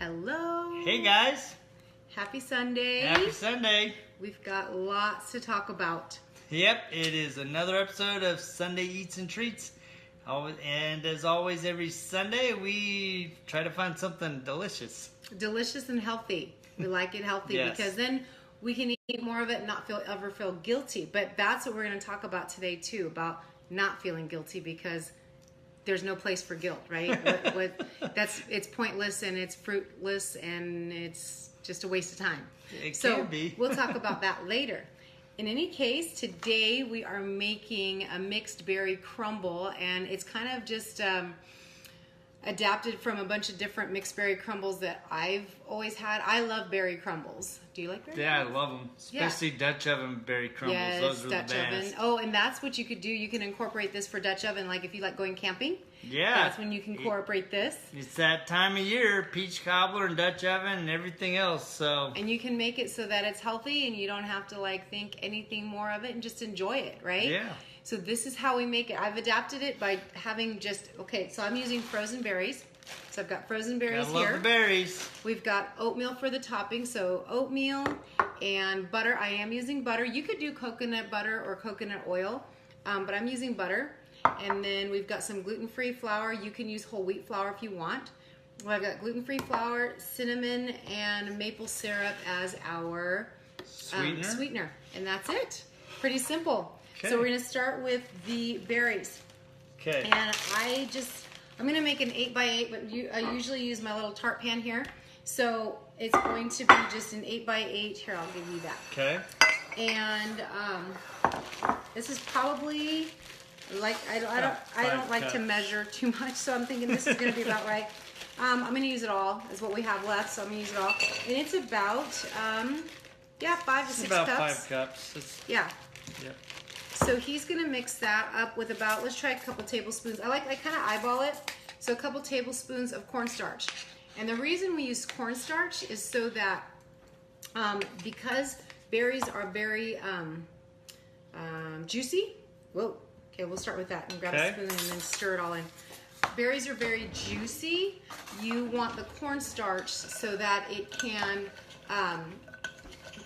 Hello. Hey guys. Happy Sunday. Happy Sunday. We've got lots to talk about. Yep, it is another episode of Sunday Eats and Treats. And as always, every Sunday we try to find something delicious. Delicious and healthy. We like it healthy Yes. because then we can eat more of it and not ever feel guilty. But that's what we're going to talk about today too, about not feeling guilty, because there's no place for guilt, right? It's pointless and it's fruitless and it's just a waste of time. It can be. We'll talk about that later. In any case, today we are making a mixed berry crumble, and it's kind of just adapted from a bunch of different mixed berry crumbles that I've always had. I love berry crumbles. Do you like berry crumbles? Yeah, I love them. Especially Dutch oven berry crumbles. Yes, those are Dutch the best. oven. Oh, and that's what you could do. You can incorporate this for Dutch oven. Like if you like going camping, Yeah. that's when you can incorporate this. It's that time of year, peach cobbler and Dutch oven and everything else. So. And you can make it so that it's healthy and you don't have to like think anything more of it and just enjoy it, right? Yeah. So this is how we make it. I've adapted it by having so I'm using frozen berries. So I've got frozen berries I love here. the berries. We've got oatmeal for the topping, so oatmeal and butter. I am using butter. You could do coconut butter or coconut oil, but I'm using butter. And then we've got some gluten-free flour. You can use whole wheat flour if you want. Well, I've got gluten-free flour, cinnamon, and maple syrup as our sweetener. And that's it. Pretty simple. Okay. So we're going to start with the berries. Okay. And I'm going to make an 8x8, but I usually use my little tart pan here. So it's going to be just an 8x8. Here, I'll give you that. Okay. And this is probably like I don't like to measure too much, so I'm thinking this is going to be about right. I'm going to use it all. Is what we have left, so I'm going to use it all. And it's about 5 to 6 about cups. 5 cups. Yeah. Yep. So he's gonna mix that up with let's try a couple tablespoons. I kind of eyeball it. So a couple tablespoons of cornstarch. And the reason we use cornstarch is so that because berries are very juicy. Whoa. Okay, we'll start with that and grab a spoon and then stir it all in. Berries are very juicy. You want the cornstarch so that it can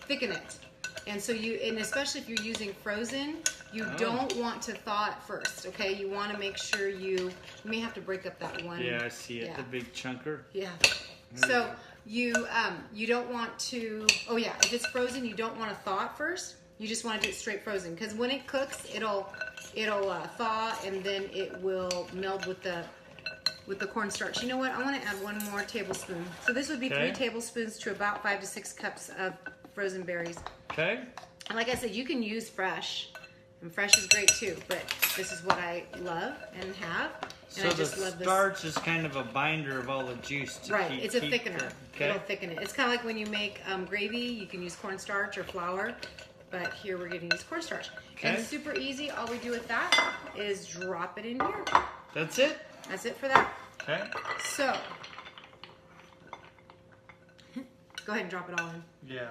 thicken it. And so and especially if you're using frozen, you don't want to thaw it first, okay? You want to make sure you may have to break up that one. Yeah, I see it, the big chunker. Yeah. So you don't want to, if it's frozen, you don't want to thaw it first. You just want to do it straight frozen, because when it cooks, it'll thaw and then it will meld with the cornstarch. You know what? I want to add one more tablespoon. So this would be 3 tablespoons to about 5 to 6 cups of frozen berries. Okay. And like I said, you can use fresh, and fresh is great too, but this is what I love and have. And So the starch is kind of a binder of all the juice. It's a thickener. It'll thicken it. It's kind of like when you make gravy, you can use cornstarch or flour, but here we're going to use cornstarch. And it's super easy. All we do with that is drop it in here. That's it? That's it for that. Okay. So, go ahead and drop it all in. Yeah.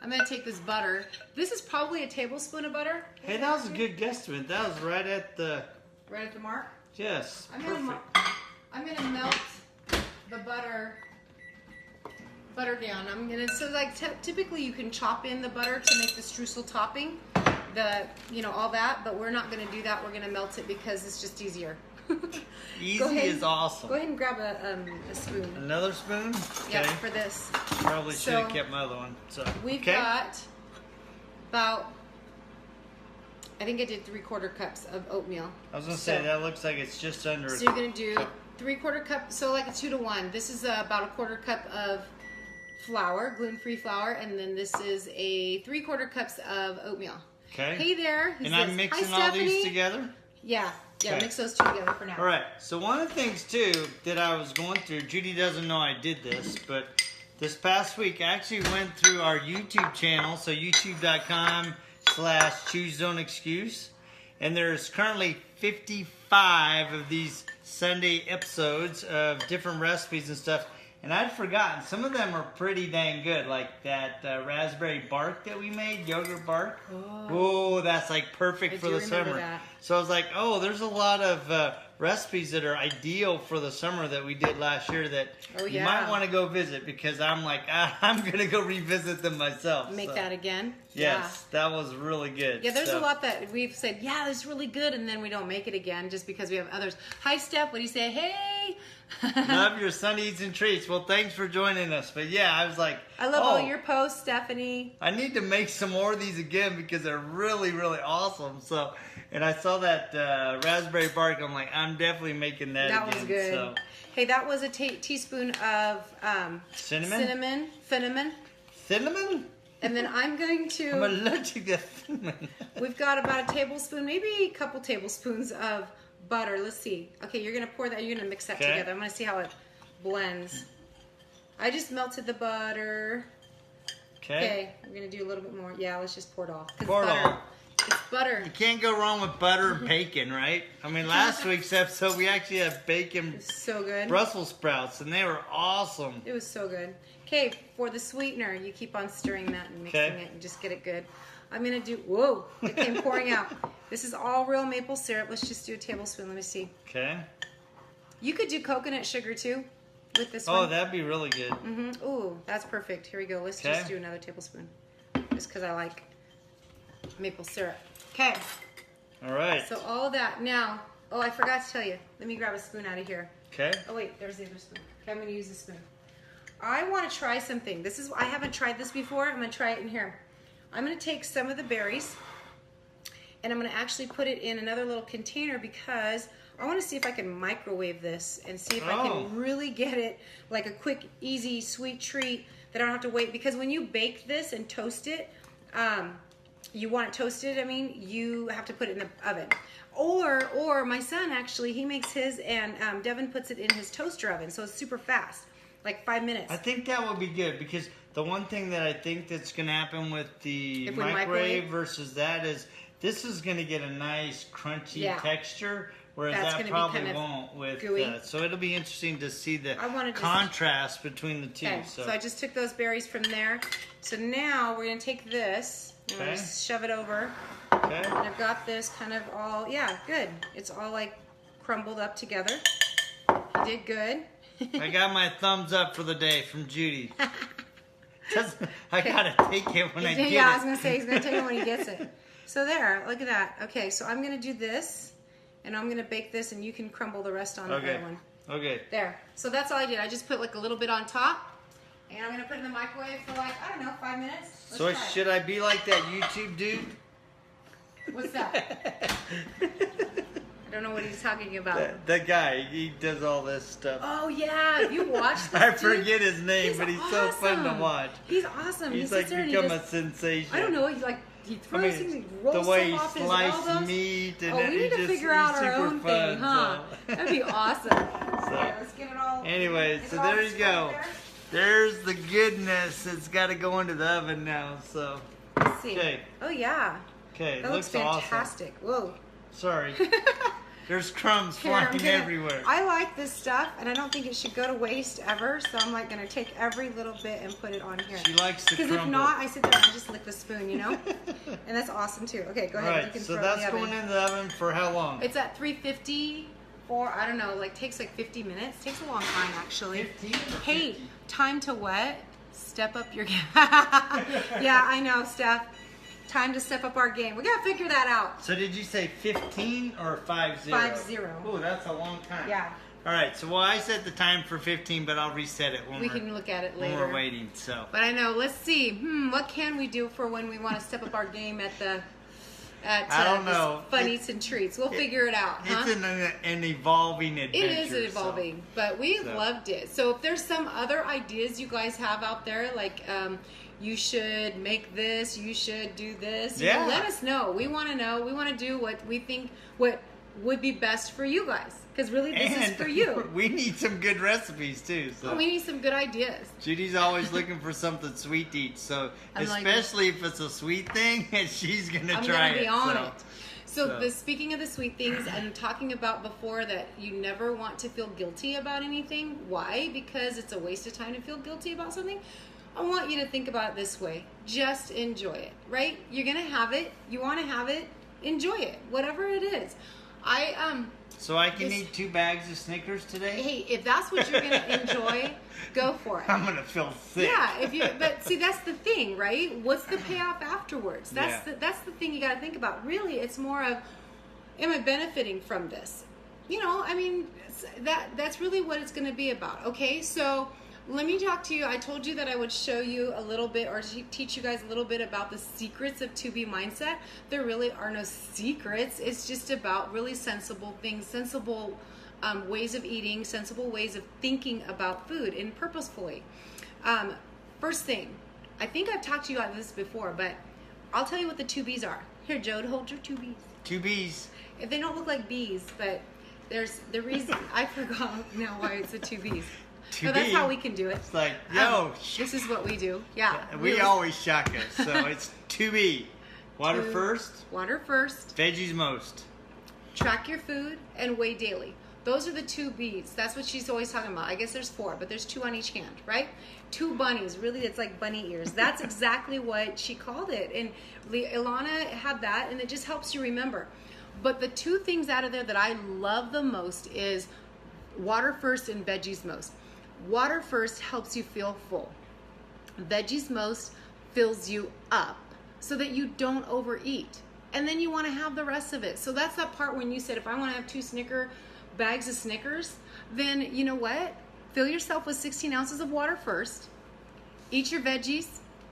I'm going to take this butter. This is probably a tablespoon of butter. Hey, that was a good guesstimate. That was right at the... Right at the mark? Yes. I'm going to melt the butter down. Typically you can chop in the butter to make the streusel topping, all that, but we're not going to do that. We're going to melt it because it's just easier. Easy is awesome. Go ahead and grab a spoon. Another spoon? Yeah, for this. Probably should have kept my other one. So we've got about, I think I did 3/4 cups of oatmeal. I was going to say, that looks like it's just under So you're going to do 3/4 cup, so like a 2 to 1. This is about 1/4 cup of flour, gluten-free flour, and then this is a 3/4 cups of oatmeal. Okay. Hey there. And I'm mixing all these together? Yeah. Yeah, mix those two together for now. All right. So one of the things, too, that I was going through, Judy doesn't know I did this, but this past week I actually went through our YouTube channel, so youtube.com/ChooseDon'tExcuse, and there's currently 55 of these Sunday episodes of different recipes and stuff. And I'd forgotten, some of them are pretty dang good, like that raspberry bark that we made, yogurt bark. Oh, that's like perfect for the summer. That. So I was like, oh, there's a lot of recipes that are ideal for the summer that we did last year that you yeah. might want to go visit, because I'm like, I'm going to go revisit them myself. Make that again? Yes, that was really good. Yeah, there's a lot that we've said, yeah, that's really good, and then we don't make it again just because we have others. Hi, Steph. What do you say? Hey! Love your Sunday Eats and Treats. Well, thanks for joining us. But yeah, I was like, I love all your posts, Stephanie. I need to make some more of these again because they're really, really awesome. So, and I saw that raspberry bark. I'm like, I'm definitely making that again. That was good. So. Hey, that was a teaspoon of cinnamon. Cinnamon? And then I'm going to... I'm allergic to cinnamon. We've got about a tablespoon, maybe a couple tablespoons of butter. Let's see. Okay, you're going to pour that. You're going to mix that together. I'm going to see how it blends. I just melted the butter. Okay, I'm going to do a little bit more. Yeah, let's just pour it all. Pour it all. It's butter. You can't go wrong with butter and bacon, right? I mean, last week's episode, we actually had bacon. So good. Brussels sprouts, and they were awesome. It was so good. Okay, for the sweetener, you keep on stirring that and mixing it and just get it good. I'm going to do, whoa, it came pouring out. This is all real maple syrup. Let's just do a tablespoon. Let me see. Okay. You could do coconut sugar too with this one. Oh, that'd be really good. Mm-hmm. Ooh, that's perfect. Here we go. Let's just do another tablespoon. Just because I like maple syrup. Okay. All right. So all of that. Now, oh, I forgot to tell you. Let me grab a spoon out of here. Okay. Oh, wait, there's the other spoon. Okay, I'm going to use the spoon. I want to try something. This is, I haven't tried this before. I'm going to try it in here. I'm going to take some of the berries and I'm going to actually put it in another little container because I want to see if I can microwave this and see if I can really get it like a quick, easy, sweet treat that I don't have to wait. Because when you bake this and toast it, you want it toasted, you have to put it in the oven. Or my son actually, he makes his and Devin puts it in his toaster oven. So it's super fast, like 5 minutes. I think that would be good because the one thing that I think that's going to happen with the microwave versus that is this is going to get a nice crunchy texture, whereas that probably won't with that. So it'll be interesting to see the contrast between the two. Okay, so I just took those berries from there. So now we're going to take this and we're going to shove it over. Okay. And I've got this kind of all, good. It's all like crumbled up together. You did good. I got my thumbs up for the day from Judy. I gotta take it when I get it. Yeah, I was gonna say he's gonna take it when he gets it. So there, look at that. Okay, so I'm gonna do this, and I'm gonna bake this, and you can crumble the rest on the other one. Okay. There. So that's all I did. I just put like a little bit on top, and I'm gonna put it in the microwave for like, I don't know, 5 minutes. So should I be like that YouTube dude? What's that? I don't know what he's talking about. That guy, he does all this stuff. Oh yeah, have you watched this I forget his name, but he's so fun to watch. He's awesome. He's like become a sensation. I don't know, he throws things, he rolls the way he off slices meat and we need to figure out our own thing, huh? That'd be awesome. Okay, let's get it all. Anyway, so there you go. There's the goodness. It's got to go into the oven now. So let's see. Okay. Oh yeah. Okay, that looks fantastic. Awesome. Whoa. Sorry. There's crumbs flying everywhere. I like this stuff, and I don't think it should go to waste ever. So I'm like gonna take every little bit and put it on here. She likes to crumble. Because if not, I sit there and just lick the spoon, you know. And that's awesome too. Okay, go ahead. Right. You can So throw that's it in the going oven. in the oven for how long? It's at 350 for I don't know, like takes like 50 minutes. Takes a long time actually. 15 hey, time to what? Step up your game. Yeah, I know, Steph. Time to step up our game. We gotta figure that out. So did you say 15 or 50? 50. Oh, that's a long time. Yeah. All right. So I set the time for 15, but I'll reset it when we can look at it later. When we're waiting. So. But I know. Let's see. What can we do for when we want to step up our game at the? I don't know. Fun Eats and Treats. We'll figure it out. Huh? It's an evolving adventure. It is evolving, but we loved it. So if there's some other ideas you guys have out there, like you should make this, you should do this, you know, let us know. We want to know. We want to do what we think what would be best for you guys. Because really, this is for you. We need some good recipes too. So. We need some good ideas. Judy's always looking for something sweet to eat. So especially if it's a sweet thing, she's gonna try it. I'm gonna be on it. So speaking of the sweet things and talking about before that you never want to feel guilty about anything. Why? Because it's a waste of time to feel guilty about something. I want you to think about it this way. Just enjoy it, right? You're gonna have it. You want to have it. Enjoy it, whatever it is. So I can eat 2 bags of Snickers today? Hey, if that's what you're going to enjoy, go for it. I'm going to feel sick. Yeah, but see, that's the thing, right? What's the payoff afterwards? That's the thing you got to think about. Really, it's more of, am I benefiting from this? You know, I mean, that's really what it's going to be about. Okay, so let me talk to you. I told you that I would show you a little bit, or teach you guys a little bit about the secrets of 2B mindset. There really are no secrets. It's just about really sensible things, sensible ways of eating, sensible ways of thinking about food, and purposefully. First thing, I think I've talked to you about this before, but I'll tell you what the 2Bs are. Here, Jode, hold your 2Bs. 2Bs. If they don't look like bees, but there's the reason. I forgot now why it's the 2Bs. So that's how we can do it. It's like, yo. This is what we do. Yeah. We always shock us. So it's 2B. Water first. Water first. Veggies most. Track your food and weigh daily. Those are the 2Bs. That's what she's always talking about. I guess there's 4, but there's 2 on each hand, right? 2 bunnies. Really, it's like bunny ears. That's exactly what she called it. And Ilana had that, and it just helps you remember. But the 2 things out of there that I love the most is water first and veggies most. Water first helps you feel full. Veggies most fills you up so that you don't overeat. And then you want to have the rest of it. So that's that part when you said, if I want to have 2 bags of Snickers, then you know what? Fill yourself with 16 ounces of water first. Eat your veggies.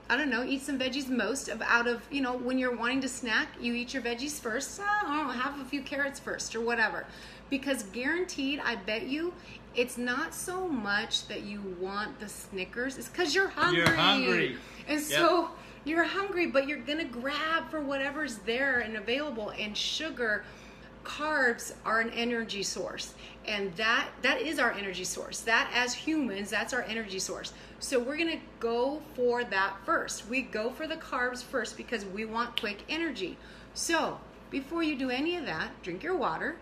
I don't know, eat some veggies most out of, you know, when you're wanting to snack, you eat your veggies first. I don't know, have a few carrots first or whatever. Because guaranteed, I bet you, it's not so much that you want the Snickers. It's because you're hungry. You're hungry. And so you're hungry, but you're going to grab for whatever's there and available. And sugar, carbs are an energy source. And that is our energy source. That, as humans, that's our energy source. So we're going to go for that first. We go for the carbs first because we want quick energy. So before you do any of that, drink your water.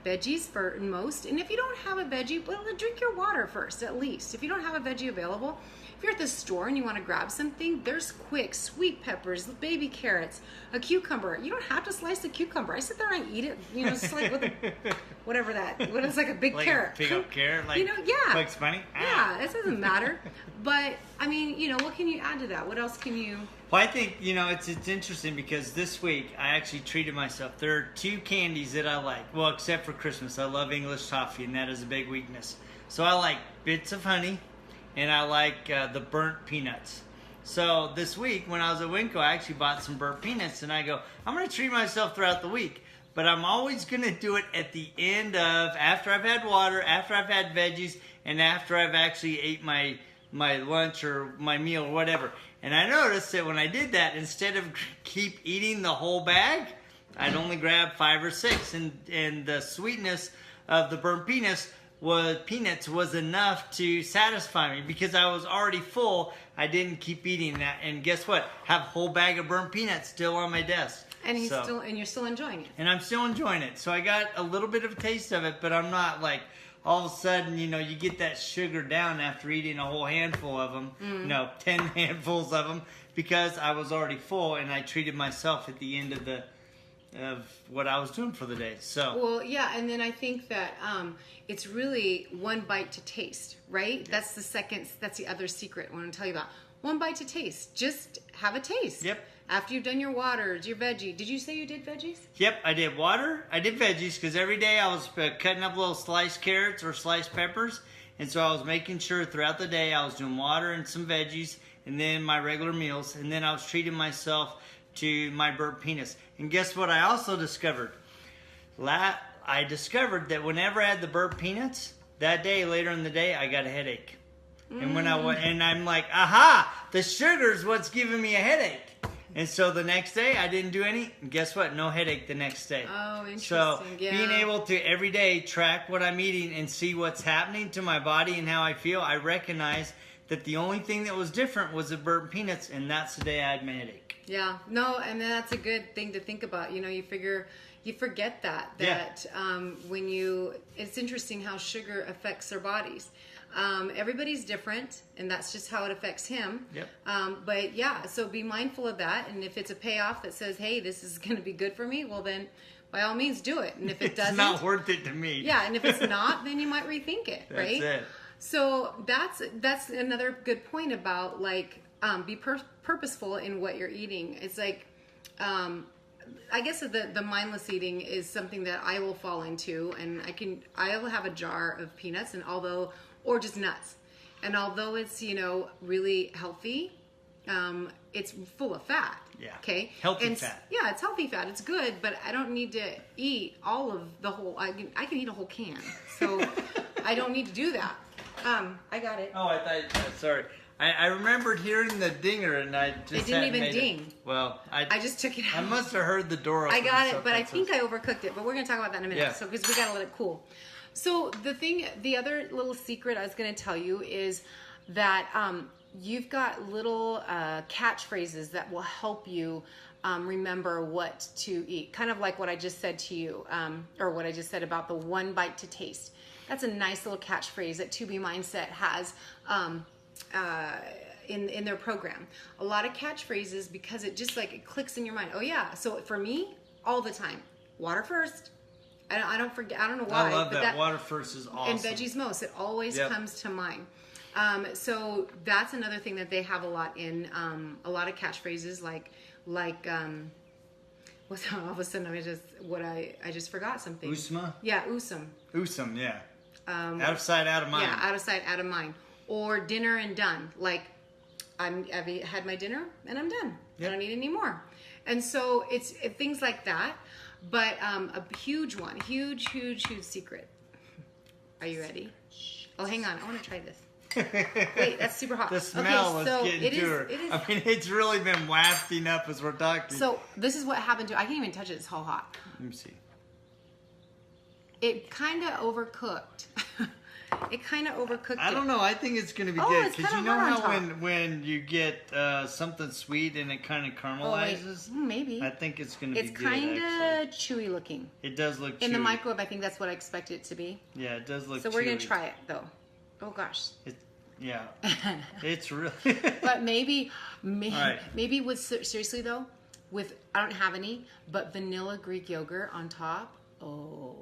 Veggies for most, and if you don't have a veggie, well, then drink your water first at least. If you don't have a veggie available, if you're at the store and you want to grab something, there's quick sweet peppers, baby carrots, a cucumber. You don't have to slice the cucumber. I sit there and I eat it. You know, it's like what it's like a big like carrot. A big old carrot, like, you know, yeah. Bugs Bunny. Yeah, it doesn't matter. But I mean, you know, what can you add to that? What else can you? Well, I think, you know, it's interesting because this week I actually treated myself. There are 2 candies that I like. Well, except for Christmas. I love English toffee, and that is a big weakness. So I like bits of honey, and I like the burnt peanuts. So this week, when I was at Winco, I actually bought some burnt peanuts, and I go, I'm going to treat myself throughout the week. But I'm always going to do it at the end of, after I've had water, after I've had veggies, and after I've actually ate my lunch or my meal or whatever. And I noticed that when I did that, instead of keep eating the whole bag, I'd only grab 5 or 6. And the sweetness of the burnt peanuts was enough to satisfy me because I was already full. I didn't keep eating that. And guess what? Have a whole bag of burnt peanuts still on my desk. And you're still enjoying it. And I'm still enjoying it. So I got a little bit of a taste of it, but I'm not like, all of a sudden, you know, you get that sugar down after eating a whole handful of them. No, 10 handfuls of them, because I was already full and I treated myself at the end of what I was doing for the day. So well, yeah, and then I think that it's really one bite to taste, right? Yep. That's the other secret I want to tell you about. One bite to taste. Just have a taste. Yep. After you've done your waters, your veggie. Did you say you did veggies? Yep, I did water. I did veggies because every day I was cutting up little sliced carrots or sliced peppers. And so I was making sure throughout the day I was doing water and some veggies and then my regular meals. And then I was treating myself to my burnt peanuts. And guess what I also discovered? I discovered that whenever I had the burnt peanuts, that day, later in the day, I got a headache. And when I'm like, aha, the sugar's what's giving me a headache. And so the next day, I didn't do any. And guess what? No headache the next day. Oh, interesting. So being able to every day track what I'm eating and see what's happening to my body and how I feel, I recognize that the only thing that was different was the burnt peanuts, and that's the day I had my headache. Yeah. No, and that's a good thing to think about. You know, you forget that it's interesting how sugar affects our bodies. Everybody's different, and that's just how it affects him. Yep. But yeah, so be mindful of that. And if it's a payoff that says, hey, this is going to be good for me, well then by all means do it. And if it doesn't, it's not worth it to me. yeah, and if it's not, then you might rethink it, right? That's it. So that's another good point about like be purposeful in what you're eating. It's like I guess the mindless eating is something that I will fall into, and I will have a jar of peanuts, or just nuts, and although it's really healthy, it's full of fat. Yeah. Okay. Healthy fat. Yeah, it's healthy fat. It's good, but I don't need to eat all of the whole. I can eat a whole can, so I don't need to do that. I got it. Oh, I thought. Sorry. I remembered hearing the dinger, and I just it didn't even made ding. It. Well, I just took it out. I must have heard the door open. I got it, but I think I overcooked it. But we're gonna talk about that in a minute. Yeah. So because we gotta let it cool. So the other little secret I was gonna tell you is that you've got little catchphrases that will help you remember what to eat. Kind of like what I just said to you, or what I just said about the one bite to taste. That's a nice little catchphrase that 2B Mindset has in their program. A lot of catchphrases because it just like it clicks in your mind. Oh yeah. So for me, all the time, water first. I don't forget. I don't know why. I love that. Water first is awesome. And veggies most. It always comes to mind. So that's another thing that they have a lot in. A lot of catchphrases like what's all of a sudden I just forgot something. Usma? Yeah, usum. Usum, yeah. Out of sight, out of mind. Yeah, out of sight, out of mind. Or dinner and done. Like I've had my dinner and I'm done. Yep. I don't need any more. And so it's things like that. But a huge one, huge secret. Are you ready? Oh, hang on. I want to try this. Wait, that's super hot. The smell okay, is so getting to her. I mean, it's really been wafting up as we're talking. So this is what happened to. I can't even touch it. It's so hot. Let me see. It kind of overcooked. I don't know. I think it's going to be good because you know how when you get something sweet and it kind of caramelizes. Maybe. I think it's going to be good. It's kind of chewy looking. It does look chewy. In the microwave, I think that's what I expect it to be. Yeah, it does look. So we're gonna try it though. Oh gosh. Yeah. It's really. But maybe right. with seriously though, with I don't have any, but vanilla Greek yogurt on top. Oh.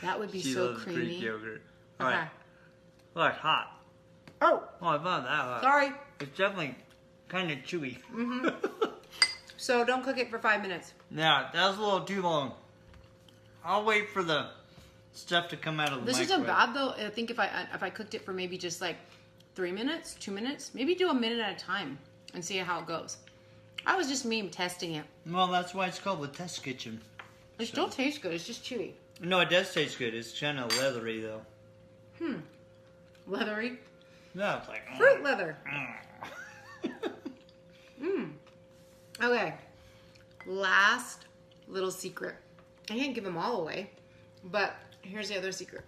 That would be she so loves creamy. Greek yogurt. Okay. All right. Look, hot. Oh, I thought that hot. sorry. It's definitely kind of chewy. Mm-hmm. So don't cook it for 5 minutes. Yeah, that was a little too long. I'll wait for the stuff to come out of the This microwave. isn't bad though. I think if I cooked it for maybe just like 3 minutes, 2 minutes, maybe do a minute at a time and see how it goes. I was just testing it. Well, that's why it's called the test kitchen. It still tastes good. It's just chewy. No, it does taste good. It's kind of leathery though. Leathery. No, it's like Fruit leather. Okay. Last little secret. I can't give them all away, but here's the other secret.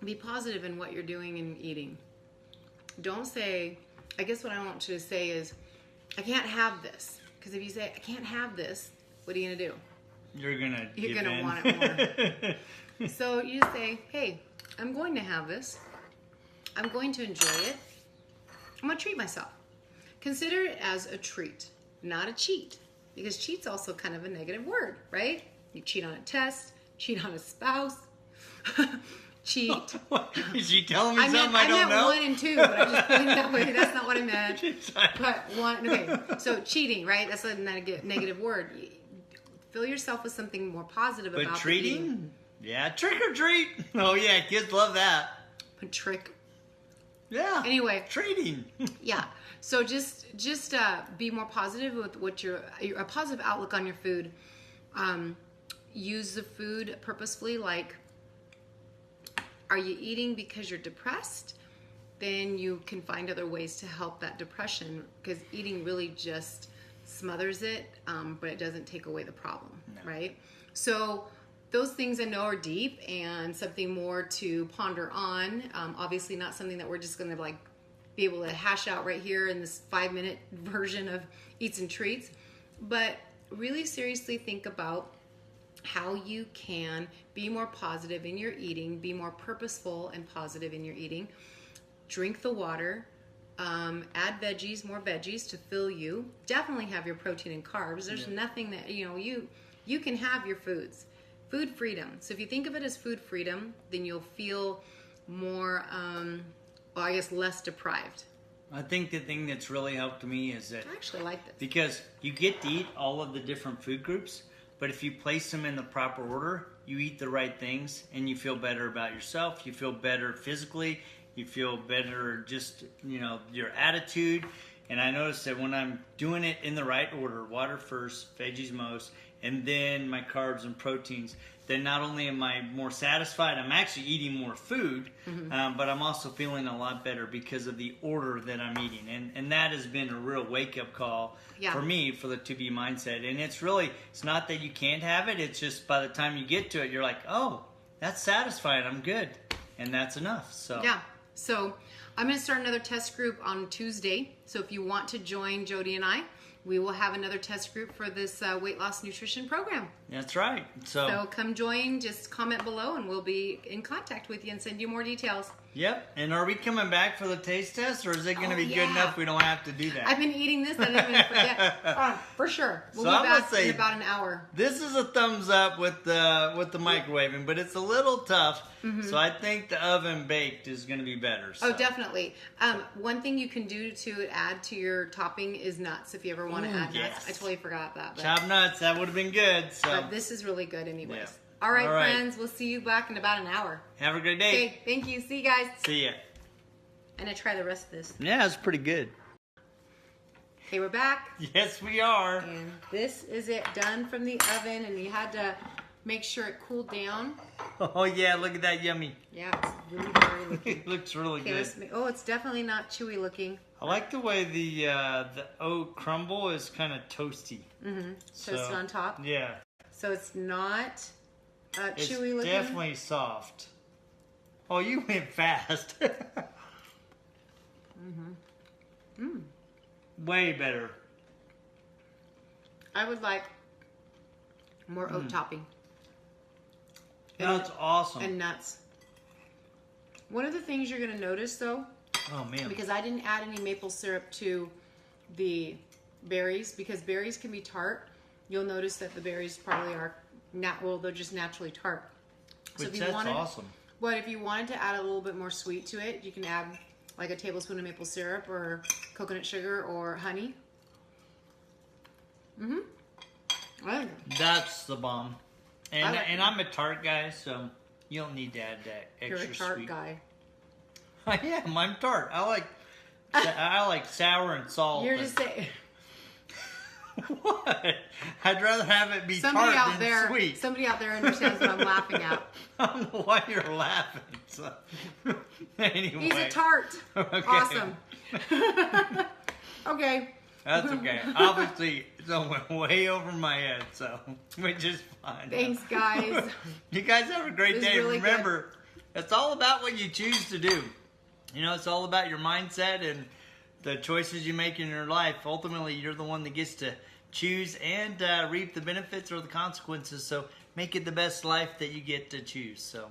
Be positive in what you're doing and eating. Don't say, I guess what I want you to say is, I can't have this. Because if you say, I can't have this, what are you going to do? You're going to want it more. So you just say, hey, I'm going to have this. I'm going to enjoy it. I'm going to treat myself. Consider it as a treat, not a cheat. Because cheat's also kind of a negative word, right? You cheat on a test, cheat on a spouse, cheat. Is she telling me something I don't I know? meant 1 and 2, but I just put it that way. That's not what I meant. But okay, so cheating, right? That's a negative word. Fill yourself with something more positive about But treating? Yeah, trick or treat. Oh yeah, kids love that. But trick. Yeah. Anyway. Treating. Yeah. So just be more positive with what a positive outlook on your food. Use the food purposefully. Like, are you eating because you're depressed? Then you can find other ways to help that depression, because eating really just smothers it, but it doesn't take away the problem, right? So those things I know are deep and something more to ponder on. Obviously not something that we're just going to like be able to hash out right here in this 5-minute version of Eats and Treats, but really seriously think about how you can be more positive in your eating, be more purposeful and positive in your eating. Drink the water, add veggies, more veggies to fill you. Definitely have your protein and carbs. There's nothing that, you you can have your foods. Food freedom. So if you think of it as food freedom, then you'll feel more, well, I guess less deprived. I think the thing that's really helped me is that I actually like this. because you get to eat all of the different food groups, but if you place them in the proper order, you eat the right things and you feel better about yourself. You feel better physically. You feel better just, your attitude. And I noticed that when I'm doing it in the right order, water first, veggies most, and then my carbs and proteins, then not only am I more satisfied, I'm actually eating more food, but I'm also feeling a lot better because of the order that I'm eating. And that has been a real wake-up call for me for the To Be mindset. And it's not that you can't have it, it's just by the time you get to it, you're like, oh, that's satisfying, I'm good. And that's enough. So yeah. So I'm going to start another test group on Tuesday. So if you want to join Jody and I, we will have another test group for this weight loss nutrition program. That's right. So come join, just comment below and we'll be in contact with you and send you more details. Yep. And are we coming back for the taste test, or is it going to be good enough we don't have to do that? I've been eating this, I didn't even forget. For sure. We'll be back in about an hour. This is a thumbs up with the microwaving, but it's a little tough. So I think the oven baked is going to be better. So. Oh, definitely. One thing you can do to add to your topping is nuts, if you ever want to add nuts. I totally forgot that. Chopped nuts, that would have been good. So. But this is really good anyways. Yeah. All right, friends. We'll see you back in about an hour. Have a great day. Okay, thank you. See you guys. See ya. I'm going to try the rest of this. Yeah, it's pretty good. Okay, we're back. Yes, we are. And this is it done from the oven, and you had to make sure it cooled down. Oh, yeah, look at that yummy. Yeah, it's really very looking. It looks really good. Oh, it's definitely not chewy looking. I like the way the oat crumble is kind of toasty. Toasted on top. Yeah. So it's not chewy it's looking. It's definitely soft. Oh, you went fast. Way better. I would like more oat topping. That's awesome. And nuts. One of the things you're going to notice, though, oh man, because I didn't add any maple syrup to the berries, because berries can be tart. You'll notice that the berries probably are they're just naturally tart. So that's awesome. But if you wanted to add a little bit more sweet to it, you can add like a tablespoon of maple syrup or coconut sugar or honey. That's the bomb. And I'm a tart guy, so you don't need to add that extra sweet. You're a tart guy. I am. I'm tart. I like sour and salt. You're just saying. What? I'd rather have it be Somebody tart out than there, sweet. Somebody out there understands what I'm laughing at. I don't know why you're laughing. So. Anyway. He's a tart. Okay. Awesome. Okay. That's okay. Obviously, it went way over my head, so which is fine. Thanks, guys. You guys have a great day. Really remember, it's all about what you choose to do. It's all about your mindset and the choices you make in your life. Ultimately, you're the one that gets to choose and reap the benefits or the consequences. So make it the best life that you get to choose. So,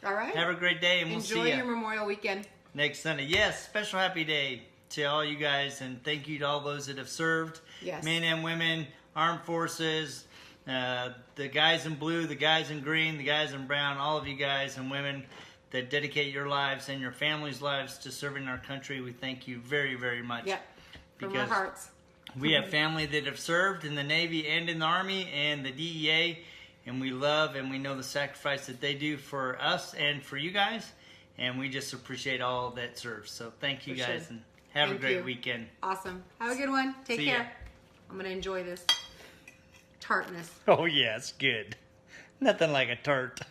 all right. Have a great day, and we'll see you. Enjoy your Memorial Weekend. Next Sunday. Yes, special happy day to all you guys, and thank you to all those that have served. Yes. Men and women, armed forces, the guys in blue, the guys in green, the guys in brown, all of you guys and women that dedicate your lives and your families' lives to serving our country. We thank you very, very much. Yep, from our hearts. We have family that have served in the Navy and in the Army and the DEA, and we love and we know the sacrifice that they do for us and for you guys, and we just appreciate all that serves. So thank you guys, and have a great weekend. Awesome. Have a good one. Take care. I'm going to enjoy this tartness. Oh, yeah, it's good. Nothing like a tart.